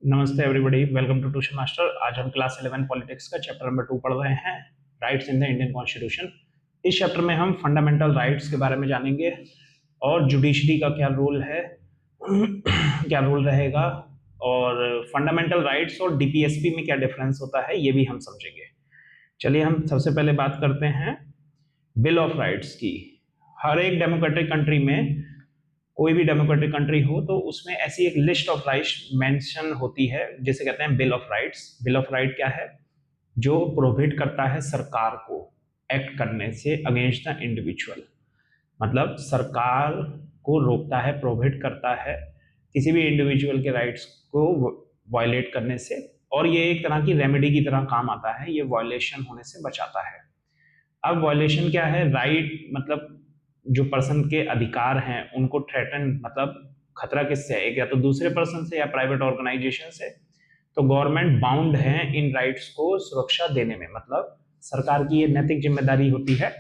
नमस्ते everybody, welcome to tuition master. आज हम क्लास 11 पॉलिटिक्स का चैप्टर नंबर 2 पढ़ रहे हैं, rights in the Indian constitution. इस चैप्टर में हम फंडामेंटल राइट्स के बारे में जानेंगे और जुडिशरी का क्या रोल है क्या रोल रहेगा, और फंडामेंटल राइट्स और डीपीएसपी में क्या डिफरेंस होता है ये भी हम समझेंगे। चलिए हम सबसे पहले बात करते हैं बिल ऑफ राइट्स की। हर एक डेमोक्रेटिक कंट्री में, कोई भी डेमोक्रेटिक कंट्री हो तो उसमें ऐसी एक लिस्ट ऑफ राइट्स मेंशन होती है जिसे कहते हैं bill of rights. Bill of right क्या है? जो प्रोहिबिट करता है सरकार को एक्ट करने से अगेंस्ट द इंडिविजुअल। मतलब सरकार को रोकता है, प्रोहिबिट करता है किसी भी इंडिविजुअल के राइट्स को वायलेट करने से, और ये एक तरह की रेमेडी की तरह काम आता है, ये वायलेशन होने से बचाता है। अब वायलेशन क्या है? राइट मतलब जो पर्सन के अधिकार हैं उनको थ्रेटन, मतलब खतरा किससे है? एक या तो दूसरे पर्सन से या प्राइवेट ऑर्गेनाइजेशन से। तो गवर्नमेंट बाउंड है इन राइट्स को सुरक्षा देने में। मतलब सरकार की ये नैतिक जिम्मेदारी होती है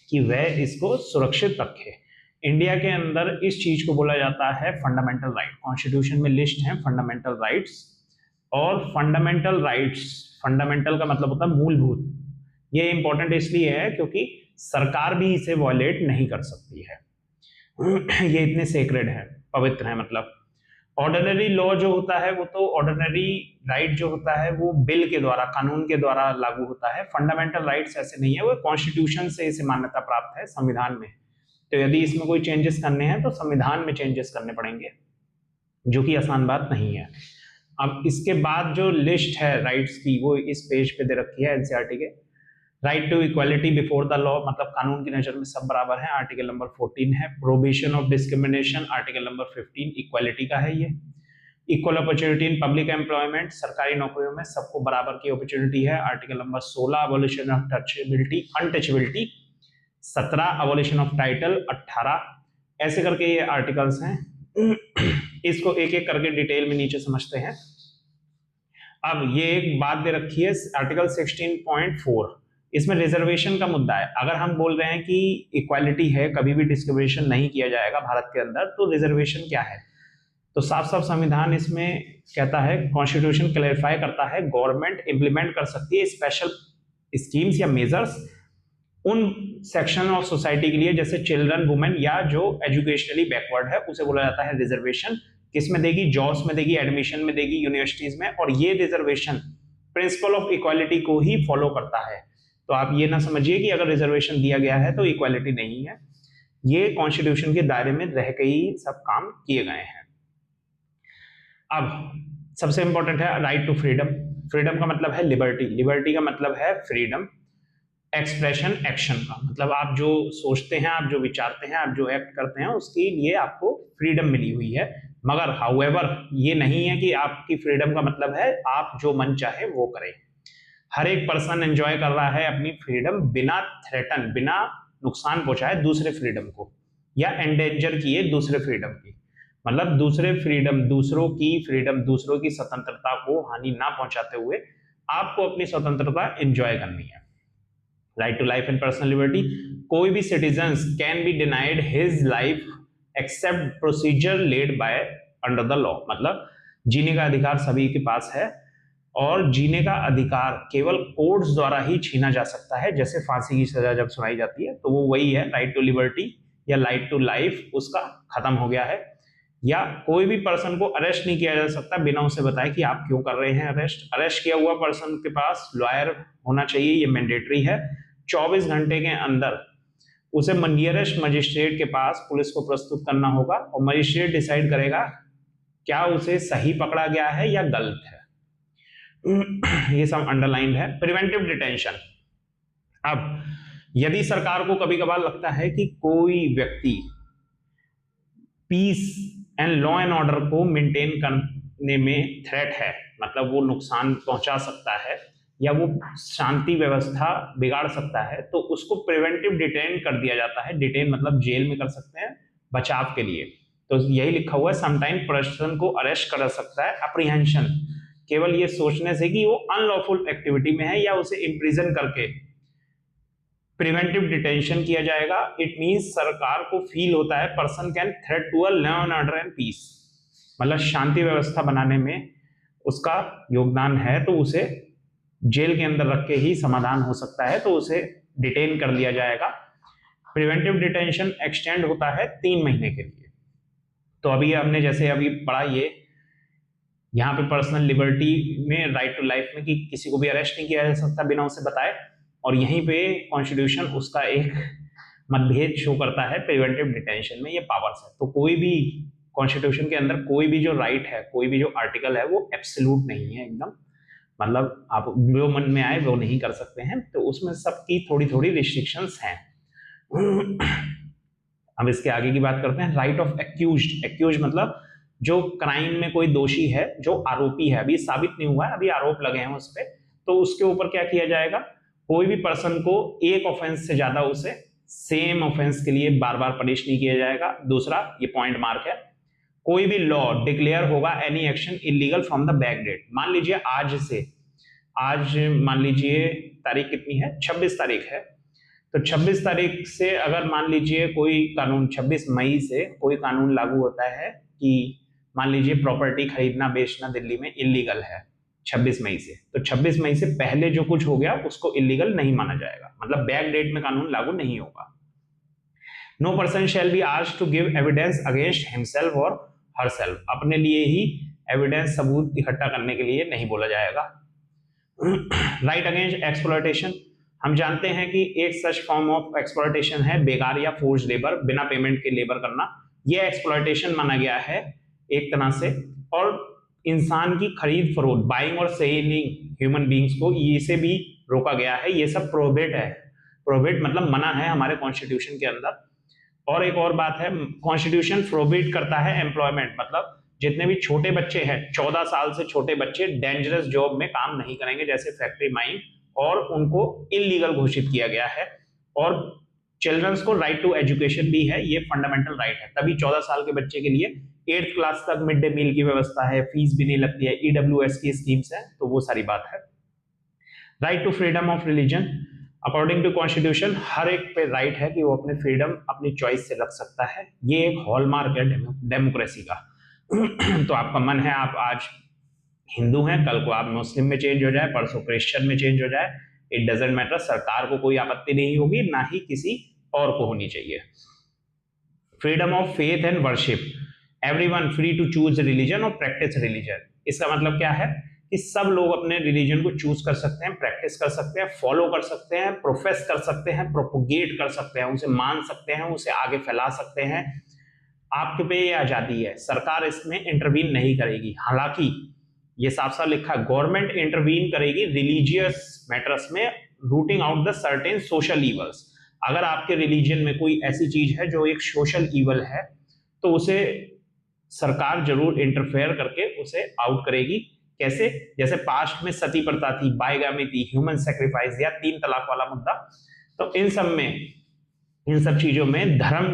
कि वह इसको सुरक्षित रखे। इंडिया के अंदर इस चीज को बोला जाता है फंडामेंटल राइट। कॉन्स्टिट्यूशन में लिस्ट है फंडामेंटल राइट्स, और फंडामेंटल राइट्स, फंडामेंटल का मतलब होता है मूलभूत। ये इंपॉर्टेंट इसलिए है क्योंकि सरकार भी इसे वॉयलेट नहीं कर सकती है। ये इतने सेक्रेड है, पवित्र है। मतलब ऑर्डिनरी लॉ जो होता है वो तो, ऑर्डिनरी राइट जो होता है वो बिल के द्वारा, कानून के द्वारा लागू होता है। फंडामेंटल राइट्स ऐसे नहीं है, वो कॉन्स्टिट्यूशन से इसे मान्यता प्राप्त है, संविधान में। तो यदि इसमें कोई चेंजेस करने हैं तो संविधान में चेंजेस करने पड़ेंगे, जो कि आसान बात नहीं है। अब इसके बाद जो लिस्ट है राइट्स की वो इस पेज पे दे रखी है एनसीईआरटी के। Right to equality before the law, मतलब कानून की नजर में सब बराबर हैं, आर्टिकल नंबर 14 है। Prohibition of discrimination, article number 15 equality का है ये। Equal opportunity in public employment, सरकारी नौकरियों में सबको बराबर की अपॉर्चुनिटी है, article number 16। Abolition of touchability, untouchability 17। Abolition of title 18। ऐसे करके ये आर्टिकल्स हैं। इसको एक एक करके डिटेल में नीचे समझते हैं। अब ये एक बात दे रखी है आर्टिकल 16.4, इसमें रिजर्वेशन का मुद्दा है। अगर हम बोल रहे हैं कि इक्वालिटी है, कभी भी डिस्क्रिमिनेशन नहीं किया जाएगा भारत के अंदर, तो रिजर्वेशन क्या है? तो साफ साफ संविधान इसमें कहता है, कॉन्स्टिट्यूशन क्लैरिफाई करता है, गवर्नमेंट इंप्लीमेंट कर सकती है स्पेशल स्कीम्स या मेजर्स उन सेक्शन ऑफ सोसाइटी के लिए, जैसे चिल्ड्रन, वुमेन, या जो एजुकेशनली बैकवर्ड है, उसे बोला जाता है रिजर्वेशन। किसमें देगी? जॉब्स में देगी, एडमिशन में देगी, यूनिवर्सिटीज में। और ये रिजर्वेशन प्रिंसिपल ऑफ इक्वालिटी को ही फॉलो करता है। तो आप ये ना समझिए कि अगर रिजर्वेशन दिया गया है तो इक्वालिटी नहीं है। ये कॉन्स्टिट्यूशन के दायरे में रह के ही सब काम किए गए हैं। अब सबसे इंपॉर्टेंट है राइट टू फ्रीडम। फ्रीडम का मतलब है लिबर्टी, लिबर्टी का मतलब है फ्रीडम। एक्सप्रेशन, एक्शन का मतलब आप जो सोचते हैं, आप जो विचारते हैं, आप जो एक्ट करते हैं, उसके लिए आपको फ्रीडम मिली हुई है। मगर हाउएवर ये नहीं है कि आपकी फ्रीडम का मतलब है आप जो मन चाहे वो करें। हर एक पर्सन एंजॉय कर रहा है अपनी फ्रीडम बिना थ्रेटन, बिना नुकसान पहुंचाए दूसरे फ्रीडम को, या एंडेंजर किए दूसरे फ्रीडम की। मतलब दूसरे फ्रीडम, दूसरों की फ्रीडम, दूसरों की स्वतंत्रता को हानि ना पहुंचाते हुए आपको अपनी स्वतंत्रता एंजॉय करनी है। Right to life and personal liberty, कोई भी citizen can be denied his life except procedure led by under the law. मतलब जीने का अधिकार सभी के पास है, और जीने का अधिकार केवल कोर्ट्स द्वारा ही छीना जा सकता है। जैसे फांसी की सजा जब सुनाई जाती है तो वो वही है, राइट टू लिबर्टी या राइट टू लाइफ उसका खत्म हो गया है। या कोई भी पर्सन को अरेस्ट नहीं किया जा सकता बिना उसे बताए कि आप क्यों कर रहे हैं अरेस्ट। अरेस्ट किया हुआ पर्सन के पास लॉयर होना चाहिए, ये मैंडेटरी है। 24 घंटे के अंदर उसे नियरेस्ट मजिस्ट्रेट के पास पुलिस को प्रस्तुत करना होगा, और मजिस्ट्रेट डिसाइड करेगा क्या उसे सही पकड़ा गया है या गलत है। ये सब अंडरलाइंड है। प्रिवेंटिव डिटेंशन, अब यदि सरकार को कभी कभार लगता है कि कोई व्यक्ति peace and law and order को मेंटेन करने में थ्रेट है, मतलब वो नुकसान पहुंचा सकता है या वो शांति व्यवस्था बिगाड़ सकता है, तो उसको प्रिवेंटिव डिटेन कर दिया जाता है। डिटेन मतलब जेल में कर सकते हैं बचाव के लिए। तो यही लिखा हुआ है, समटाइम पर्सन को अरेस्ट कर सकता है। अप्रीहेंशन, केवल ये सोचने से कि वो अनलॉफुल एक्टिविटी में है, या उसे इम्प्रिजन करके प्रिवेंटिव डिटेंशन किया जाएगा। इट मींस सरकार को फील होता है person can threat to a law and order and peace, मतलब शांति व्यवस्था बनाने में उसका योगदान है तो उसे जेल के अंदर रख के ही समाधान हो सकता है, तो उसे डिटेन कर लिया जाएगा। प्रिवेंटिव डिटेंशन एक्सटेंड होता है 3 महीने के लिए। तो अभी हमने जैसे अभी पढ़ा ये यहाँ पे पर्सनल लिबर्टी में राइट टू लाइफ में कि किसी को भी अरेस्ट नहीं किया जा सकता बिना उसे बताए, और यहीं पे कॉन्स्टिट्यूशन उसका एक मतभेद शो करता है प्रिवेंटिव डिटेंशन में, ये पावर्स है। तो कोई भी कॉन्स्टिट्यूशन के अंदर कोई भी जो राइट है, कोई भी जो आर्टिकल है वो एब्सोल्यूट नहीं है एकदम, मतलब आप जो मन में आए वो नहीं कर सकते हैं, तो उसमें सबकी थोड़ी थोड़ी रिस्ट्रिक्शंस हैं। अब इसके आगे की बात करते हैं। राइट ऑफ एक्यूज्ड, एक्यूज मतलब जो क्राइम में कोई दोषी है, जो आरोपी है, अभी साबित नहीं हुआ है, अभी आरोप लगे हैं उस पर, तो उसके ऊपर क्या किया जाएगा, कोई भी पर्सन को एक ऑफेंस से ज्यादा उसे सेम ऑफेंस के लिए बार बार पनिश नहीं किया जाएगा। दूसरा, ये पॉइंट मार्क है, कोई भी लॉ डिक्लेयर होगा any action illegal from the back date. मान लीजिए आज मान लीजिए तारीख कितनी है, 26 तारीख है, तो 26 तारीख से अगर मान लीजिए कोई कानून 26 मई से कोई कानून लागू होता है कि मान लीजिए प्रॉपर्टी खरीदना बेचना दिल्ली में इलीगल है 26 मई से, तो 26 मई से पहले जो कुछ हो गया उसको इलीगल नहीं माना जाएगा, मतलब बैक डेट में कानून लागू नहीं होगा। No person shall be asked to give evidence against himself और हरसेल्फ, अपने लिए ही एविडेंस सबूत इकट्ठा करने के लिए नहीं बोला जाएगा। राइट अगेंस्ट एक्सप्लॉयटेशन, हम जानते हैं कि एक सच फॉर्म ऑफ एक्सप्लॉयटेशन है बेकार या फोर्स लेबर, बिना पेमेंट के लेबर करना, यह एक्सप्लॉयटेशन माना गया है एक तरह से। और इंसान की खरीद फरोख्त, बाइंग और सेलिंग ह्यूमन बींग्स को, इसे भी रोका गया है, ये सब प्रोहिबिट है। प्रोहिबिट मतलब मना है हमारे कॉन्स्टिट्यूशन के अंदर। और एक और बात है, कॉन्स्टिट्यूशन प्रोहिबिट करता है एम्प्लॉयमेंट, मतलब जितने भी छोटे बच्चे हैं 14 साल से छोटे बच्चे डेंजरस जॉब में काम नहीं करेंगे, जैसे फैक्ट्री माइन, और उनको इलीगल घोषित किया गया है। और चिल्ड्रंस को राइट टू एजुकेशन भी है, ये फंडामेंटल राइट है, तभी 14 साल के बच्चे के लिए 8th क्लास तक मिड डे मील की व्यवस्था है, फीस भी नहीं लगती है, EWS की स्कीम्स है, तो वो सारी बात है। Right to freedom of religion, according to constitution हर एक पे राइट है कि वो अपने फ्रीडम अपनी चॉइस से रख सकता है, ये एक हॉलमार्क है डेमोक्रेसी का। तो आपका मन है आप आज हिंदू हैं, कल को आप मुस्लिम में चेंज हो जाए, परसों क्रिश्चियन में चेंज हो जाए, इट डजंट मैटर, सरकार को कोई आपत्ति नहीं होगी, ना ही किसी और को होनी चाहिए। Freedom of faith and worship, everyone free to choose religion और प्रैक्टिस रिलीजन, इसका मतलब क्या है कि सब लोग अपने रिलीजन को चूज कर सकते हैं, प्रैक्टिस कर सकते हैं, फॉलो कर सकते हैं, प्रोफेस कर सकते हैं, प्रोपोगेट कर सकते हैं, उसे मान सकते हैं, उसे आगे फैला सकते हैं, आपके पे ये आजादी है, सरकार इसमें इंटरवीन नहीं करेगी। हालांकि ये साफ साफ लिखा है, गवर्नमेंट इंटरवीन करेगी रिलीजियस मैटर्स में, routing out the certain social evils. अगर आपके रिलीजन में कोई ऐसी चीज है जो एक सोशल ईवल है, तो उसे सरकार जरूर इंटरफेयर करके उसे आउट करेगी। कैसे? जैसे पास्ट में सती प्रथा थी, बायगामी थी, ह्यूमन सेक्रीफाइस या 3 तलाक वाला मुद्दा, तो इन सब चीजों में धर्म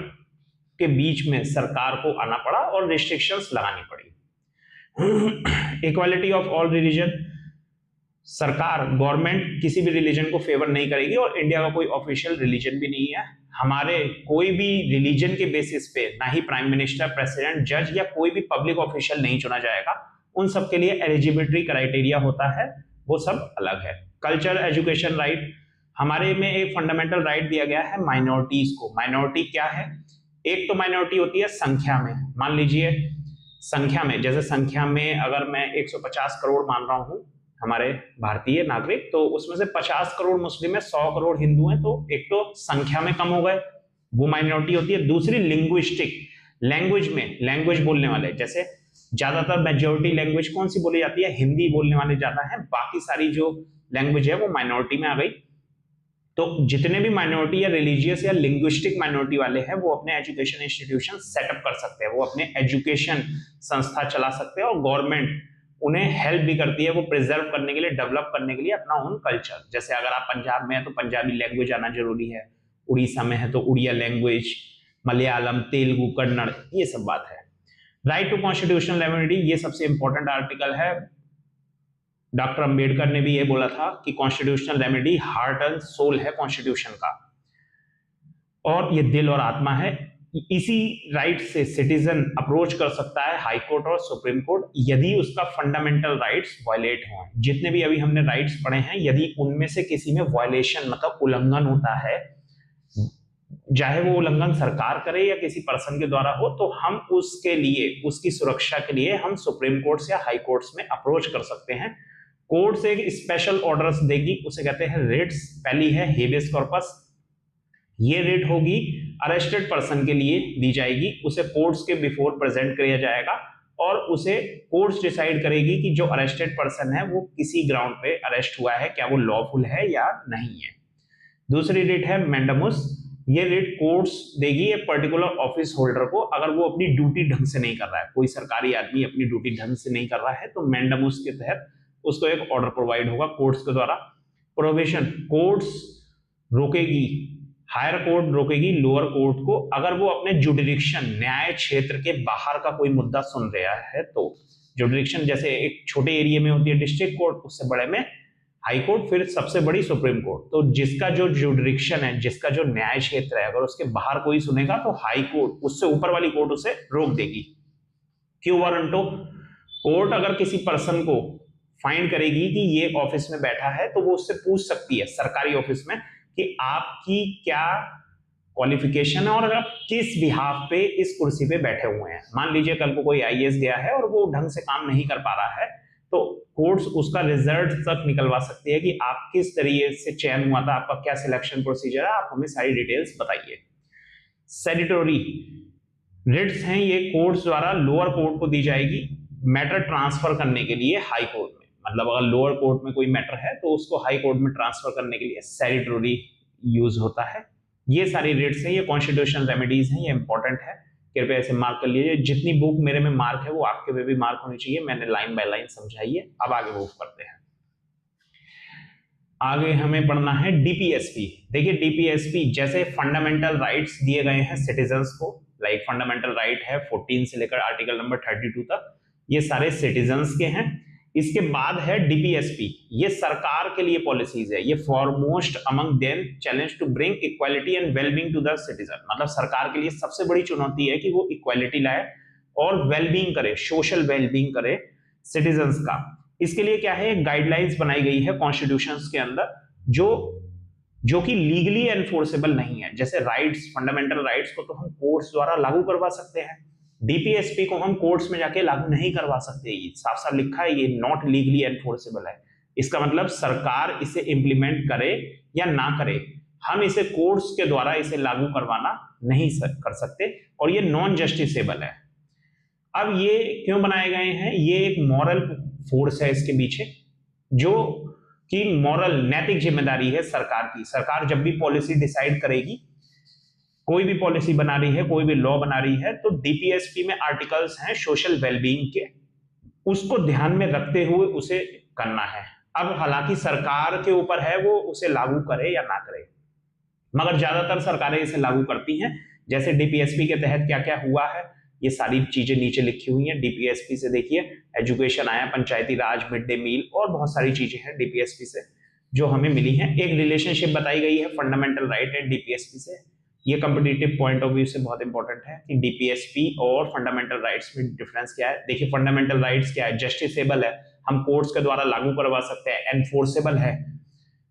के बीच में सरकार को आना पड़ा और रिस्ट्रिक्शंस लगानी पड़ी। इक्वालिटी ऑफ ऑल रिलीजन, सरकार गवर्नमेंट किसी भी रिलीजन को फेवर नहीं करेगी, और इंडिया का कोई ऑफिशियल रिलीजन भी नहीं है। हमारे कोई भी रिलीजन के बेसिस पे ना ही प्राइम मिनिस्टर, प्रेसिडेंट, जज या कोई भी पब्लिक ऑफिशियल नहीं चुना जाएगा, उन सब के लिए एलिजिबिलिटी क्राइटेरिया होता है, वो सब अलग है। कल्चर एजुकेशन राइट, हमारे में एक फंडामेंटल राइट दिया गया है माइनॉरिटीज को। माइनॉरिटी क्या है? एक तो माइनॉरिटी होती है संख्या में, मान लीजिए संख्या में, जैसे संख्या में अगर मैं 150 करोड़ मान रहा हूं हमारे भारतीय नागरिक, तो उसमें से 50 करोड़ मुस्लिम है, 100 करोड़ हिंदू हैं, तो एक तो संख्या में कम हो गए, वो माइनॉरिटी होती है। दूसरी लिंग्विस्टिक, लैंग्वेज में, लैंग्वेज बोलने वाले, जैसे ज्यादातर मेजोरिटी लैंग्वेज कौन सी बोली जाती है? हिंदी बोलने वाले ज्यादा है, बाकी सारी जो लैंग्वेज है वो माइनॉरिटी में आ गई। तो जितने भी माइनॉरिटी या रिलीजियस या लिंग्विस्टिक माइनॉरिटी वाले हैं वो अपने एजुकेशन इंस्टीट्यूशन सेटअप कर सकते हैं, वो अपने एजुकेशन संस्था चला सकते हैं, और गवर्नमेंट उन्हें हेल्प भी करती है वो प्रिजर्व करने के लिए, डेवलप करने के लिए अपना ओन कल्चर। जैसे अगर आप पंजाब में है तो पंजाबी लैंग्वेज आना जरूरी है, उड़ीसा में है तो उड़िया लैंग्वेज, मलयालम, तेलुगु, कन्नड़, ये सब बात है। राइट टू कॉन्स्टिट्यूशनल रेमेडी, ये सबसे इंपॉर्टेंट आर्टिकल है। डॉक्टर अंबेडकर ने भी ये बोला था कि constitutional remedy heart and soul है कॉन्स्टिट्यूशन का, और ये दिल और आत्मा है। इसी राइट से सिटीजन अप्रोच कर सकता है हाई कोर्ट और सुप्रीम कोर्ट यदि उसका फंडामेंटल राइट्स वायलेट हो। जितने भी अभी हमने राइट्स पढ़े हैं, यदि उनमें से किसी में वायलेशन मतलब उल्लंघन होता है, चाहे वो उल्लंघन सरकार करे या किसी पर्सन के द्वारा हो, तो हम उसके लिए, उसकी सुरक्षा के लिए हम सुप्रीम कोर्ट्स या हाई कोर्ट्स में अप्रोच कर सकते हैं। कोर्ट से एक स्पेशल ऑर्डर्स देगी, उसे कहते हैं रिट्स। पहली है हेबियस कॉर्पस। ये रिट होगी अरेस्टेड पर्सन के लिए दी जाएगी, उसे कोर्ट्स के बिफोर प्रेजेंट किया जाएगा और उसे कोर्ट्स डिसाइड करेगी कि जो अरेस्टेड पर्सन है वो किसी ग्राउंड पे अरेस्ट हुआ है, क्या वो लॉफुल है या नहीं है। दूसरी रिट है मैंडेमस। ये रिट कोर्ट्स देगी एक पर्टिकुलर ऑफिस होल्डर को, अगर वो अपनी ड्यूटी ढंग से नहीं कर रहा है, कोई सरकारी आदमी अपनी ड्यूटी ढंग से नहीं कर रहा है, तो मैंडेमस के तहत उसको एक ऑर्डर प्रोवाइड होगा कोर्ट्स के द्वारा। प्रोविजन, कोर्ट्स रोकेगी, हायर कोर्ट रोकेगी लोअर कोर्ट को अगर वो अपने जुडिक्शन, न्याय क्षेत्र के बाहर का कोई मुद्दा सुन रहा है। तो जुडिक्शन जैसे एक छोटे एरिया में होती है डिस्ट्रिक्ट कोर्ट, उससे बड़े में हाई कोर्ट, फिर सबसे बड़ी सुप्रीम कोर्ट। तो जिसका जो जुडिक्शन है, जिसका जो न्याय क्षेत्र है, अगर उसके बाहर कोई सुनेगा तो हाई कोर्ट, उससे ऊपर वाली कोर्ट उसे रोक देगी। क्यू वारंटो, कोर्ट अगर किसी पर्सन को फाइंड करेगी कि ये ऑफिस में बैठा है, तो वो उससे पूछ सकती है सरकारी ऑफिस में कि आपकी क्या क्वालिफिकेशन है और आप किस बिहाफ पे इस कुर्सी पे बैठे हुए हैं। मान लीजिए कल को कोई आईएएस गया है और वो ढंग से काम नहीं कर पा रहा है, तो कोर्ट्स उसका रिजल्ट तक निकलवा सकती है कि आप किस तरीके से चयन हुआ था, आपका क्या सिलेक्शन प्रोसीजर है, आप हमें सारी डिटेल्स बताइए। सेडिटोरी रिट्स हैं, ये कोर्ट्स द्वारा लोअर कोर्ट को दी जाएगी मैटर ट्रांसफर करने के लिए हाई कोर्ट में। मतलब अगर लोअर कोर्ट में कोई मैटर है तो उसको हाई कोर्ट में ट्रांसफर करने के लिए सेडिटोरी यूज होता है। ये सारी रिट्स हैं, ये कॉन्स्टिट्यूशनल रेमेडीज हैं, ये इंपॉर्टेंट है, कृपया ऐसे मार्क कर लीजिए। जितनी बुक मेरे में मार्क है वो आपके में भी मार्क होनी चाहिए, मैंने लाइन बाय लाइन समझाई है। अब आगे मूव करते हैं। आगे हमें पढ़ना है डीपीएसपी। देखिए डीपीएसपी जैसे फंडामेंटल राइट्स दिए गए हैं सिटीजन्स को, लाइक फंडामेंटल राइट है 14 से लेकर आर्टिकल नंबर 32 तक, ये सारे सिटीजन्स के हैं। इसके बाद है डीपीएसपी, ये सरकार के लिए पॉलिसीज है, ये foremost among them challenge to bring equality and wellbeing to the citizen. मतलब सरकार के लिए सबसे बड़ी चुनौती है कि वो इक्वालिटी लाए और वेलबींग करे, सोशल वेलबींग करे सिटीजन्स का। इसके लिए क्या है, गाइडलाइंस बनाई गई है कॉन्स्टिट्यूशंस के अंदर जो कि लीगली एनफोर्सेबल नहीं है। जैसे राइट्स, फंडामेंटल राइट्स को तो हम कोर्ट्स द्वारा लागू करवा सकते हैं, डीपीएसपी को हम कोर्ट्स में जाके लागू नहीं करवा सकते। ये साफ साफ लिखा है, ये नॉट लीगली एनफोर्सेबल है। इसका मतलब सरकार इसे इंप्लीमेंट करे या ना करे, हम इसे कोर्ट्स के द्वारा इसे लागू करवाना नहीं कर सकते और ये नॉन जस्टिसेबल है। अब ये क्यों बनाए गए हैं, ये एक मॉरल फोर्स है इसके पीछे, जो कि मॉरल नैतिक जिम्मेदारी है सरकार की। सरकार जब भी पॉलिसी डिसाइड करेगी, कोई भी पॉलिसी बना रही है, कोई भी लॉ बना रही है, तो डीपीएसपी में आर्टिकल्स हैं सोशल वेलबींग के, उसको ध्यान में रखते हुए उसे करना है। अब हालांकि सरकार के ऊपर है वो उसे लागू करे या ना करे, मगर ज्यादातर सरकारें इसे लागू करती हैं। जैसे डीपीएसपी के तहत क्या क्या हुआ है, ये सारी चीजें नीचे लिखी हुई हैं। डीपीएसपी से देखिए एजुकेशन आया, पंचायती राज, मिड डे मील और बहुत सारी चीजें हैं डीपीएसपी से जो हमें मिली हैं। एक रिलेशनशिप बताई गई है फंडामेंटल राइट एंड डीपीएसपी से। ये कॉम्पिटिटिव पॉइंट ऑफ व्यू से बहुत इंपॉर्टेंट है कि डीपीएसपी और फंडामेंटल राइट्स में डिफरेंस क्या है। देखिए फंडामेंटल राइट्स क्या है, जस्टिसेबल है, हम कोर्ट्स के द्वारा लागू करवा सकते हैं, एनफोर्सेबल है,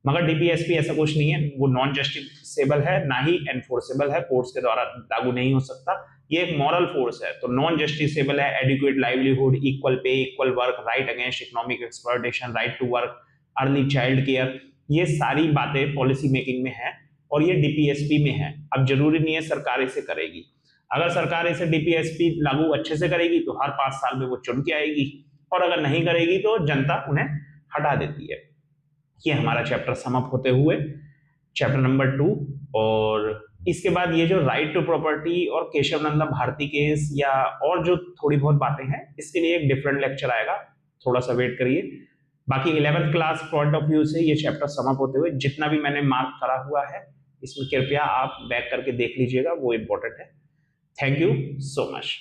मगर डीपीएसपी ऐसा कुछ नहीं है, वो नॉन जस्टिसेबल है, ना ही एनफोर्सेबल है, कोर्ट्स के द्वारा लागू नहीं हो सकता। ये एक मॉरल फोर्स है, तो नॉन जस्टिसेबल है, adequate livelihood, equal pay, equal work, right against economic exploitation, right to work, early child care, ये सारी बातें पॉलिसी मेकिंग में है और ये डीपीएसपी में है। अब जरूरी नहीं है सरकार इसे करेगी, अगर सरकार इसे डीपीएसपी लागू अच्छे से करेगी तो हर 5 साल में वो चुन के आएगी, और अगर नहीं करेगी तो जनता उन्हें हटा देती है। ये हमारा चैप्टर समअप होते हुए चैप्टर नंबर 2, और इसके बाद ये जो राइट टू प्रॉपर्टी और केशव नंदा भारती केस या और जो थोड़ी बहुत बातें हैं, इसके लिए एक डिफरेंट लेक्चर आएगा, थोड़ा सा वेट करिए। बाकी 11th class point of view से ये चैप्टर समअप होते हुए जितना भी मैंने मार्क करा हुआ है इसमें कृपया आप बैक करके देख लीजिएगा, वो इंपॉर्टेंट है। Thank you so much.